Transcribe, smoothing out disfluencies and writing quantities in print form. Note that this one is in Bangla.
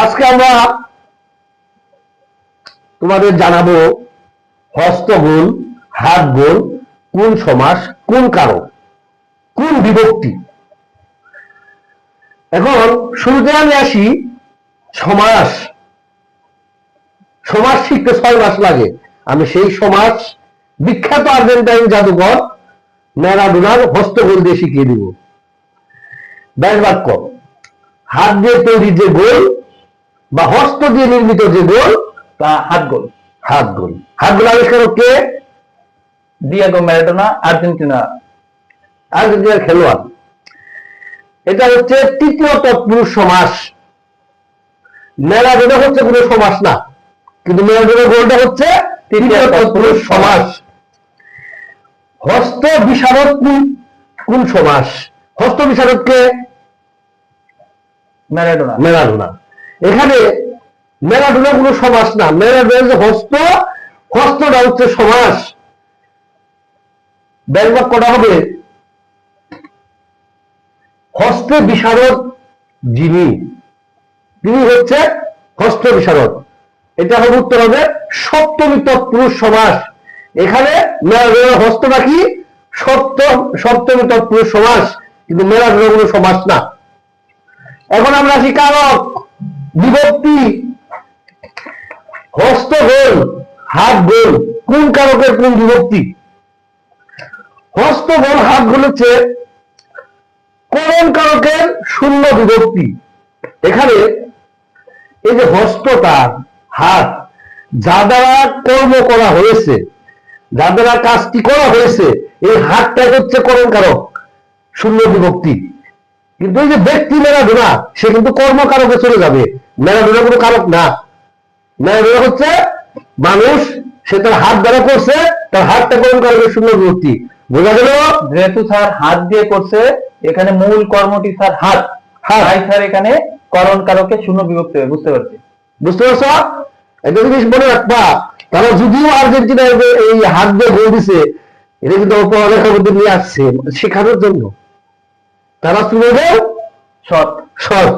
আজকে আমরা তোমাদের জানাবো হস্তগোল, হাত গোল, কোন সমাস, কোন কারক, কোন বিভক্তি। এখন শুরুতে আমি আসি সমাস। সমাস শিখতে 6 মাস লাগে। আমি সেই সমাস বিখ্যাত আর্জেন্টাইন জাদুকর ম্যারাডোনার হস্তগোল দিয়ে শিখিয়ে দিব। ব্যাস বাক্য, হাত দিয়ে তৈরি যে গোল বা হস্ত দিয়ে নির্মিত যে গোল তা হাত গোল। হাত গোল, হাত গোল আবিষ্কারক কে? ডিয়েগো ম্যারাডোনা, আর্জেন্টিনার খেলোয়াড়। এটা হচ্ছে তৃতীয় তৎপুরুষ সমাস। ম্যারাডোনা হচ্ছে কোনো সমাস না, কিন্তু ম্যারাডোনার গোলটা হচ্ছে তৃতীয় তৎপুরুষ সমাস। হস্ত বিশারদ কোন সমাস? হস্ত বিশারদ কে? ম্যারাডোনা। ম্যারাডোনা। এখানে ম্যারাডোনা কোনো সমাস না, ম্যারাডোনার যে হস্ত, হস্তটা হচ্ছে সমাস। বাক্যটা হবে হস্তে বিশারদ যিনি, তিনি হচ্ছে হস্ত বিশারদ। এটা হবে উত্তর হবে সপ্তমী তৎপুরুষ সমাস। এখানে ম্যারাডোনার হস্তটা কি? সপ্তমী তৎপুরুষ সমাস, কিন্তু ম্যারাডোনা কোনো সমাস না। এখন আমরা আসি কারক, বিভক্তি। হস্ত গোল, হাত গোল, কোন কারকের কোন বিভক্তি? হস্ত গোল, হাত গোল হচ্ছে করণ কারকের শূন্য বিভক্তি। এখানে এই যে হস্তটা, হাত, যা দ্বারা কর্ম করা হয়েছে, যা দ্বারা কাজটি করা হয়েছে, এই হাতটাই হচ্ছে করণ কারক, শূন্য বিভক্তি। কিন্তু এই যে ব্যক্তি ম্যারাডোনা, সে কিন্তু কর্মকারকে চলে যাবে। ম্যারাডোনা কোনো কারক না। ম্যারাডোনা হচ্ছে মানুষ, সে তার হাত দ্বারা করছে, তার হাতটা করণ কারকের শূন্য বিভক্তি। বোঝা গেল? যেহেতু স্যার হাত দিয়ে করছে, এখানে মূল কর্মটি স্যার হাত। তাই স্যার এখানে করণ কারকে শূন্য বিভক্তি হবে। বুঝতে পারছি। বুঝতে পারছো? একটা জিনিস মনে রাখবা, তারা যদিও আর্জেন্টিনা এই হাত দিয়ে গোল দিছে, এটা কিন্তু পড়ালেখার মধ্যে নিয়ে আসছে শেখানোর জন্য। তারা শুনে শট শট